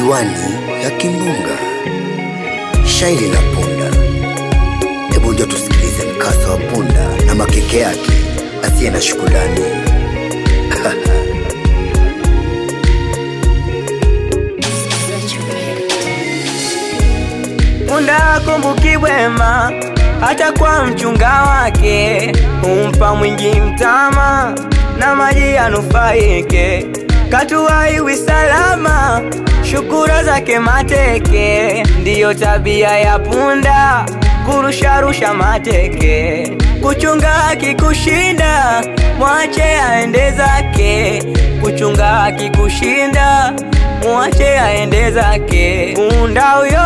Diwani ya Kimbunga, shairi la punda. Hebu ndio tusikilize mkasa wa punda na makeke yake asiye na shukrani. Punda kumbuki wema hata kwa mchunga wake, humpa mwingi mtama na maji anufaike. Katuwai salama, shukura zake mateke. Ndiyo tabia ya punda, kurusha mateke. Kuchunga akikushinda, mwache aende zake. Kuchunga akikushinda, mwache aende zake. Punda uyo,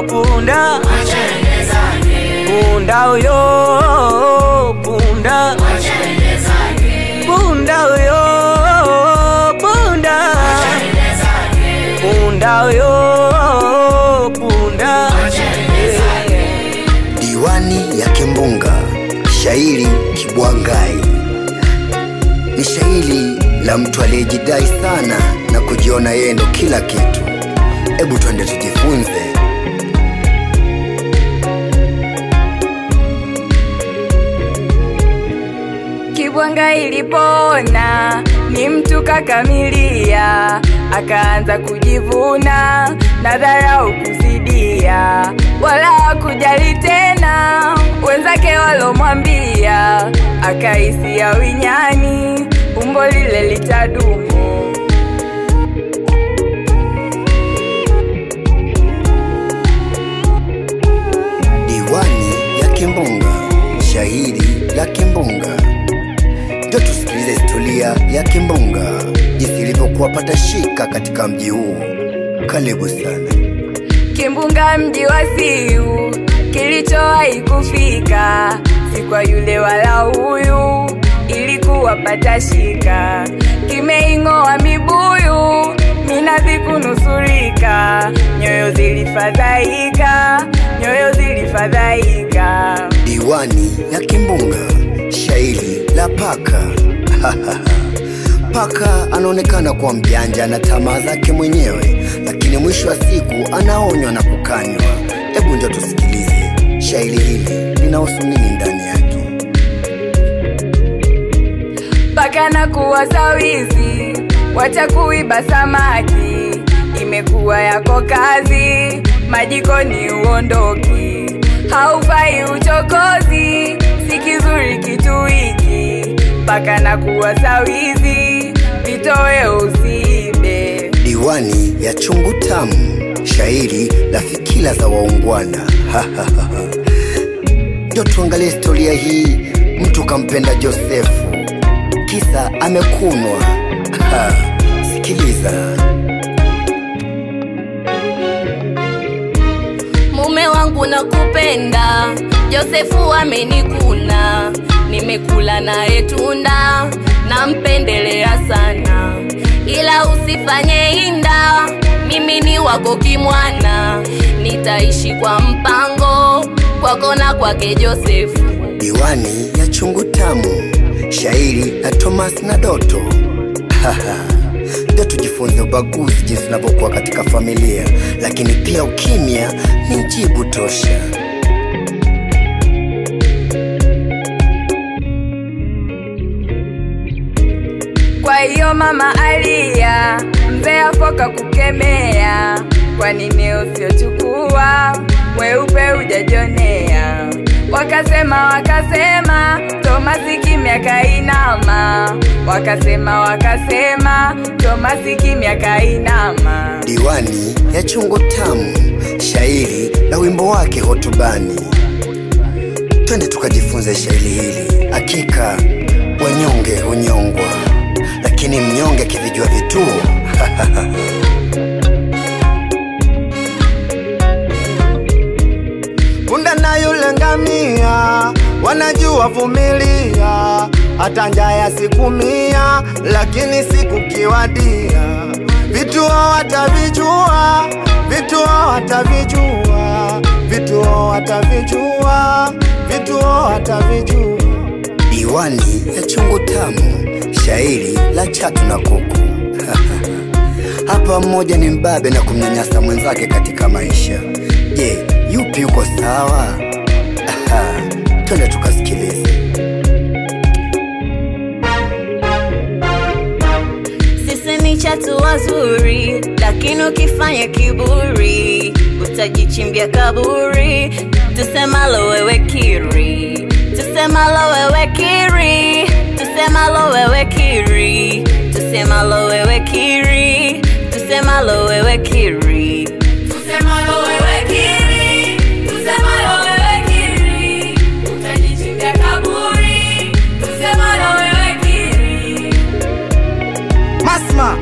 punda, mwache aende zake. Punda uyo, punda, mwache aende zake. Punda uyo, punda, mwache aende zake. Punda uyo, punda, mwache aende zake. Diwani ya Kimbunga, shairi kibwangai. Ni shairi la mtu aliyejidai sana na kujiona yeye ndo kila kitu. Hebu twende tujifunze. Kibwanga ilipona, ni mtu kakamilia, akaanza kujivuna na dharau kuzidia, wala kujali tena wenzake walomwambia. Akaisia winyani, umbo lile litadumu. Diwani ya Kimbunga, shairi la Kimbunga. Ndio tusikilize historia ya Kimbunga, jinsi ilivyokuwa patashika katika mji huu. Karibu sana. Kimbunga mji wa Siu, kilichowahi kufika, si kwa yule wala huyu, ilikuwa patashika. Kimeing'oa mibuyu, minazi kunusurika, nyoyo zilifadhaika, nyoyo zilifadhaika. Diwani ya Kimbunga, shairi la paka. Paka anaonekana kuwa mjanja na tamaa zake mwenyewe, lakini mwisho wa siku anaonywa na kukanywa. Hebu ndio tusikilize shairi hili linahusu nini ndani yake. Paka na kuwa sawizi, wacha kuiba samaki, imekuwa yako kazi, majikoni uondoki. Haufai uchokozi, si kizuri kitu hiki. Paka na kuwa sawizi, vitoe usiibe. Diwani ya chungu tamu, shairi la fikira za waungwana. Ndio tuangalie historia hii. Mtu kampenda Josefu, kisa amekunwa. Sikiliza. Mume wangu nakupenda, Josefu amenikuna. Nimekula naye tunda, nampendelea sana. Ila usifanye inda, mimi ni wako kimwana. Nitaishi kwa mpango, kwako na kwake Josefu. Diwani ya chungu tamu, shairi la Thomas na Doto. Ndio tujifunze ubaguzi jinsi unavyokuwa katika familia, lakini pia ukimya ni jibu tosha. Kwa hiyo mama alia, mzee afoka kukemea. Kwa nini usiochukua, mweupe ujajonea? Wakasema, Tomasi kimya kainama. Wakasema, Tomasi kimya kainama. Diwani ya chungu tamu, shairi la wimbo wake hotubani. Twende tukajifunze shairi hili. Hakika wanyonge hunyongwa, lakini mnyonge kivijua vituo. Punda na yule ngamia wanajua vumilia, hata njaa ya siku 100, lakini siku kiwadia, vituo watavijua, vituo watavijua, vituo watavijua, vituo watavijua. Diwani ya chungu tamu, shairi la chatu na kuku. Hapa Hapa mmoja ni mbabe na kumnyanyasa mwenzake katika maisha. Je, yupi yuko sawa? Aha, twende tukasikilize. Sisi ni chatu wazuri, lakini ukifanya kiburi utajichimbia kaburi. Tusemalo wewe kiri, tusemalo wewe kiri, tusemalo wewe kiri, tusemalo wewe kiri, tusemalo wewe kiri, tusemalo wewe kiri, tusemalo wewe kiri, utajichimbia kaburi. Tusemalo wewe kiri. Masma